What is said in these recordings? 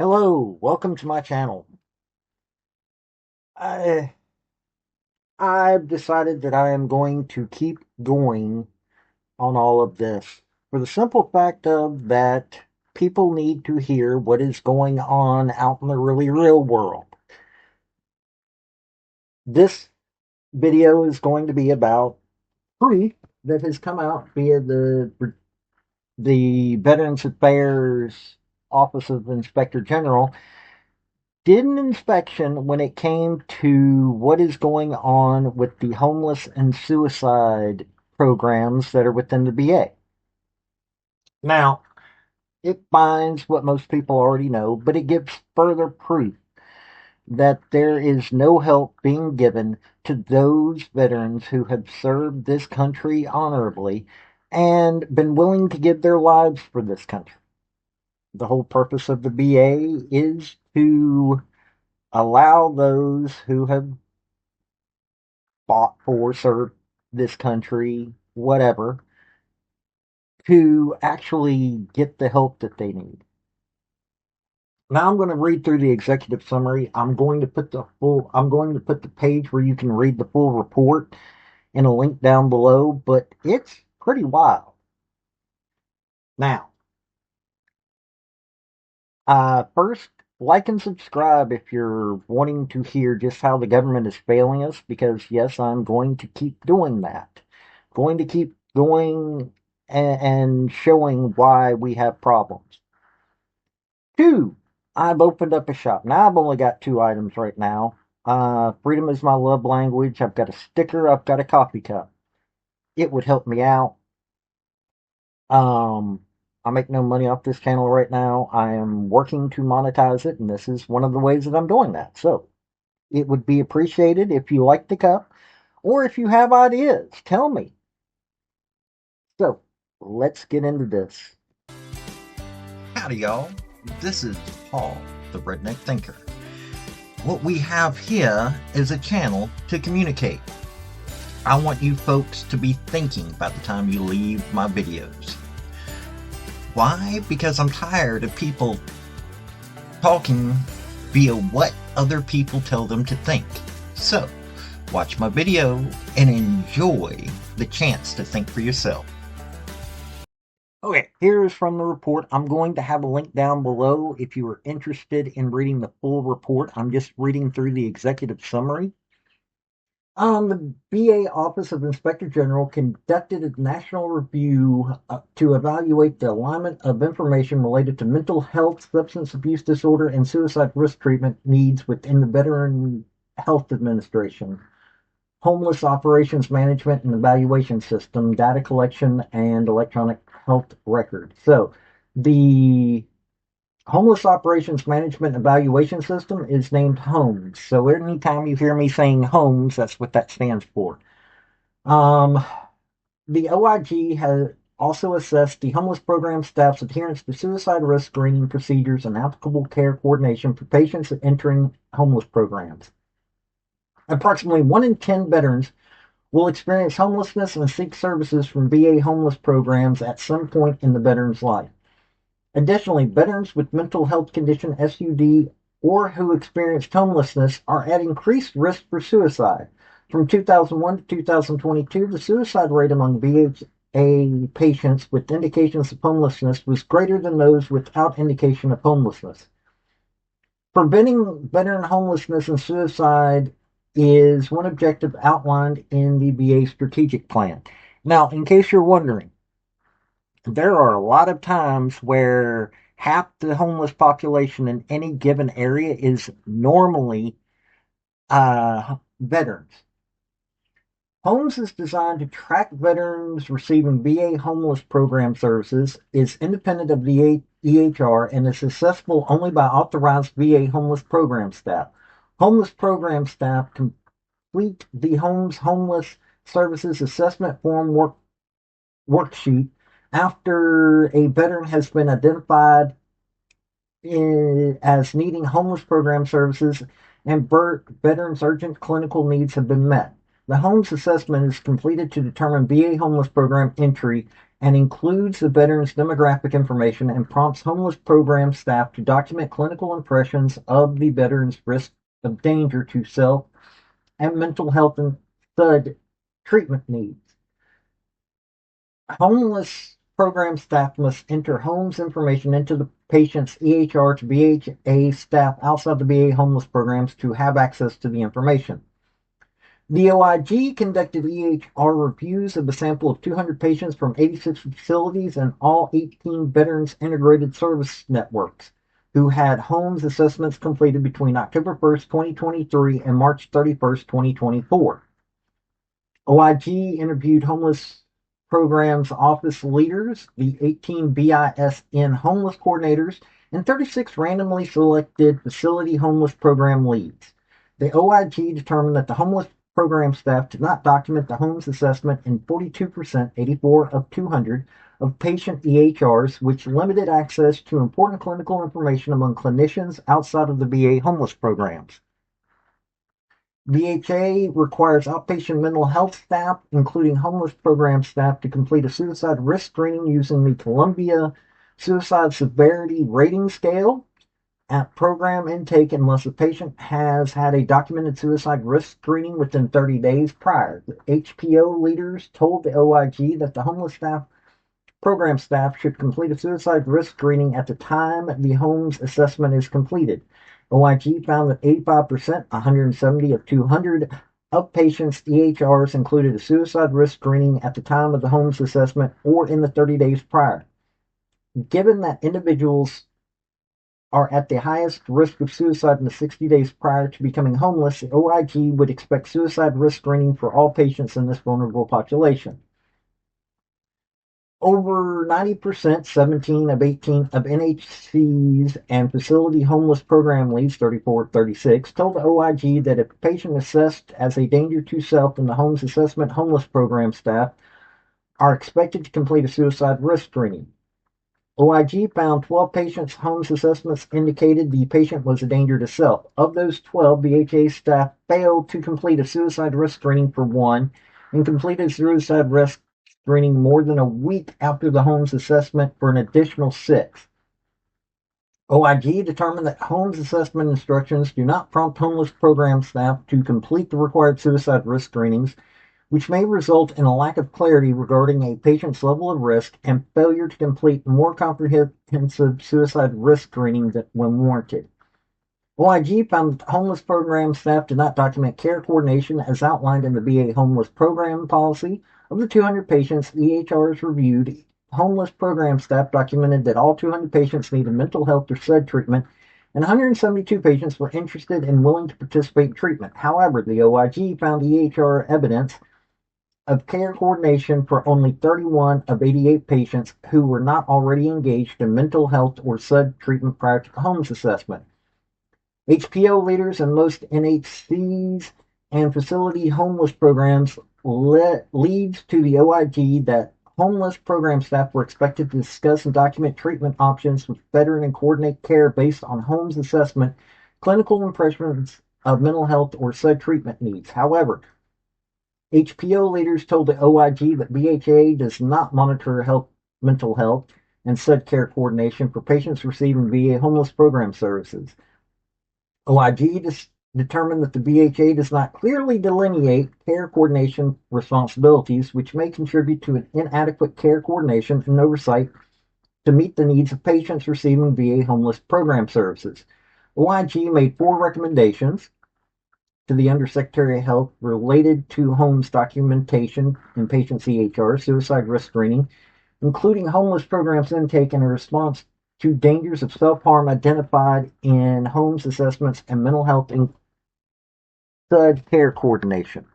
Hello, welcome to my channel. I, I've decided that I am going to keep going on all of this for the simple fact of that people need to hear what is going on out in the really real world. This video is going to be about proof that has come out via the Veterans Affairs Office of Inspector General did an inspection when it came to what is going on with the homeless and suicide programs that are within the VA. Now, it finds what most people already know, but it gives further proof that there is no help being given to those veterans who have served this country honorably and been willing to give their lives for this country. The whole purpose of the VA is to allow those who have fought for, served this country, whatever, to actually get the help that they need. Now I'm going to read through the executive summary. I'm going to put the page where you can read the full report in a link down below, but it's pretty wild. Now, first, like and subscribe if you're wanting to hear just how the government is failing us, because yes, I'm going to keep doing that. Going to keep going and showing why we have problems. Two, I've opened up a shop. Now I've only got two items right now. Freedom is my love language. I've got a sticker. I've got a coffee cup. It would help me out. Um, I make no money off this channel right now. I am working to monetize it, and this is one of the ways that I'm doing that. So it would be appreciated if you like the cup, or if you have ideas, tell me. So let's get into this. Howdy, y'all. This is Paul, the Redneck Thinker. What we have here is a channel to communicate. I want you folks to be thinking by the time you leave my videos. Why? Because I'm tired of people talking via what other people tell them to think. So, watch my video and enjoy the chance to think for yourself. Okay, here's from the report. I'm going to have a link down below if you are interested in reading the full report. I'm just reading through the executive summary. The VA Office of Inspector General conducted a national review to evaluate the alignment of information related to mental health, substance abuse disorder, and suicide risk treatment needs within the Veteran Health Administration, Homeless Operations Management and Evaluation System, data collection, and electronic health record. So, the Homeless Operations Management Evaluation System is named HOMES. So anytime you hear me saying HOMES, that's what that stands for. Um, the OIG has also assessed the homeless program staff's adherence to suicide risk screening procedures and applicable care coordination for patients entering homeless programs. Approximately 1 in 10 veterans will experience homelessness and seek services from VA homeless programs at some point in the veteran's life. Additionally, veterans with mental health condition SUD or who experienced homelessness are at increased risk for suicide. From 2001 to 2022, the suicide rate among VA patients with indications of homelessness was greater than those without indication of homelessness. Preventing veteran homelessness and suicide is one objective outlined in the VA strategic plan. Now, in case you're wondering, there are a lot of times where half the homeless population in any given area is normally veterans. Homes is designed to track veterans receiving VA homeless program services, is independent of the EHR, and is accessible only by authorized VA homeless program staff. Homeless program staff complete the Homes Homeless Services Assessment Form worksheet after a veteran has been identified as needing homeless program services and veterans' urgent clinical needs have been met. The Homes assessment is completed to determine VA homeless program entry and includes the veteran's demographic information and prompts homeless program staff to document clinical impressions of the veteran's risk of danger to self and mental health and SUD treatment needs. Homeless program staff must enter homes information into the patient's EHR to BHA staff outside the VA homeless programs to have access to the information. The OIG conducted EHR reviews of a sample of 200 patients from 86 facilities and all 18 Veterans Integrated Service Networks who had homes assessments completed between October 1st, 2023 and March 31st, 2024. OIG interviewed homeless programs office leaders, the 18 BISN homeless coordinators, and 36 randomly selected facility homeless program leads. The OIG determined that the homeless program staff did not document the homes assessment in 42%, 84 of 200, of patient EHRs, which limited access to important clinical information among clinicians outside of the VA homeless programs. VHA requires outpatient mental health staff, including homeless program staff, to complete a suicide risk screening using the Columbia Suicide Severity Rating Scale at program intake unless the patient has had a documented suicide risk screening within 30 days prior. The HPO leaders told the OIG that the homeless staff program staff should complete a suicide risk screening at the time the home's assessment is completed. OIG found that 85%, 170 of 200, of patients' EHRs included a suicide risk screening at the time of the home's assessment or in the 30 days prior. Given that individuals are at the highest risk of suicide in the 60 days prior to becoming homeless, the OIG would expect suicide risk screening for all patients in this vulnerable population. Over 90%, 17 of 18 of NHCs and facility homeless program leads, 34 36, told the OIG that if a patient assessed as a danger to self in the home's assessment, homeless program staff are expected to complete a suicide risk screening. OIG found 12 patients' homes assessments indicated the patient was a danger to self. Of those 12, BHA staff failed to complete a suicide risk screening for one and completed suicide risk screening more than a week after the home's assessment for an additional 6. OIG determined that home's assessment instructions do not prompt homeless program staff to complete the required suicide risk screenings, which may result in a lack of clarity regarding a patient's level of risk and failure to complete more comprehensive suicide risk screening when warranted. OIG found that homeless program staff did not document care coordination as outlined in the VA homeless program policy. Of the 200 patients EHRs reviewed, homeless program staff documented that all 200 patients needed mental health or SUD treatment, and 172 patients were interested and willing to participate in treatment. However, the OIG found EHR evidence of care coordination for only 31 of 88 patients who were not already engaged in mental health or SUD treatment prior to the homeless assessment. HPO leaders in most NHCs and facility homeless programs leads to the OIG that homeless program staff were expected to discuss and document treatment options with veteran and coordinate care based on homes assessment, clinical impressions of mental health or SUD treatment needs. However, HPO leaders told the OIG that BHA does not monitor mental health and SUD care coordination for patients receiving VA homeless program services. OIG determined that the BHA does not clearly delineate care coordination responsibilities, which may contribute to an inadequate care coordination and oversight to meet the needs of patients receiving VA homeless program services. OIG made 4 recommendations to the Undersecretary of Health related to homes documentation in patients' EHR, suicide risk screening, including homeless programs intake and a response to dangers of self-harm identified in homes assessments and mental health and SUD care coordination.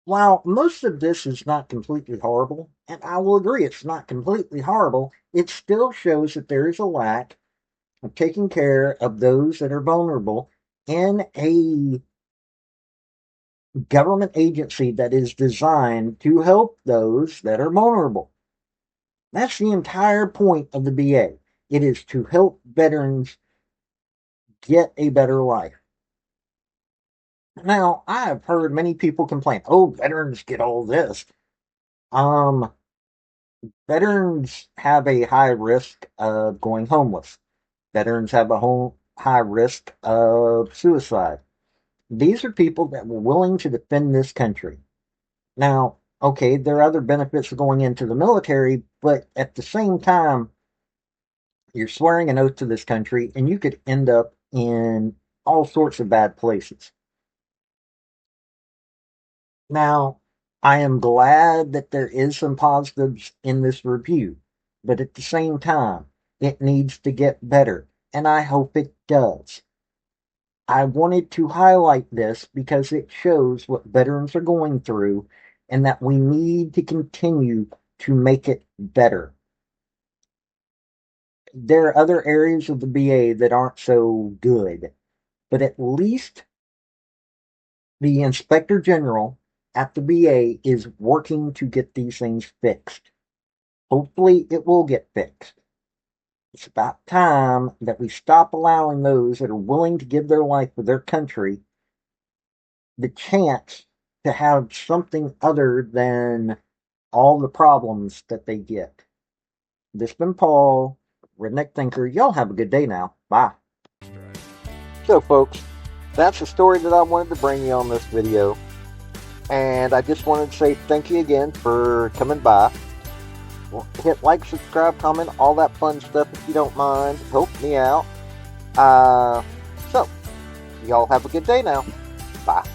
While most of this is not completely horrible, and I will agree it's not completely horrible, it still shows that there is a lack of taking care of those that are vulnerable in a government agency that is designed to help those that are vulnerable. That's the entire point of the VA. It is to help veterans get a better life. Now, I have heard many people complain, oh, veterans get all this. Veterans have a high risk of going homeless. Veterans have a high risk of suicide. These are people that were willing to defend this country. Now, okay, there are other benefits of going into the military, but at the same time, you're swearing an oath to this country and you could end up in all sorts of bad places. Now, I am glad that there is some positives in this review, but at the same time, it needs to get better, and I hope it does. I wanted to highlight this because it shows what veterans are going through and that we need to continue to make it better. There are other areas of the VA that aren't so good, but at least the Inspector General at the VA is working to get these things fixed. Hopefully, it will get fixed. It's about time that we stop allowing those that are willing to give their life for their country the chance to have something other than all the problems that they get. This has been Paul, Redneck Thinker. Y'all have a good day now. Bye. So, folks, that's the story that I wanted to bring you on this video. And I just wanted to say thank you again for coming by. Hit like, subscribe, comment, all that fun stuff if you don't mind. Help me out. So, y'all have a good day now. Bye.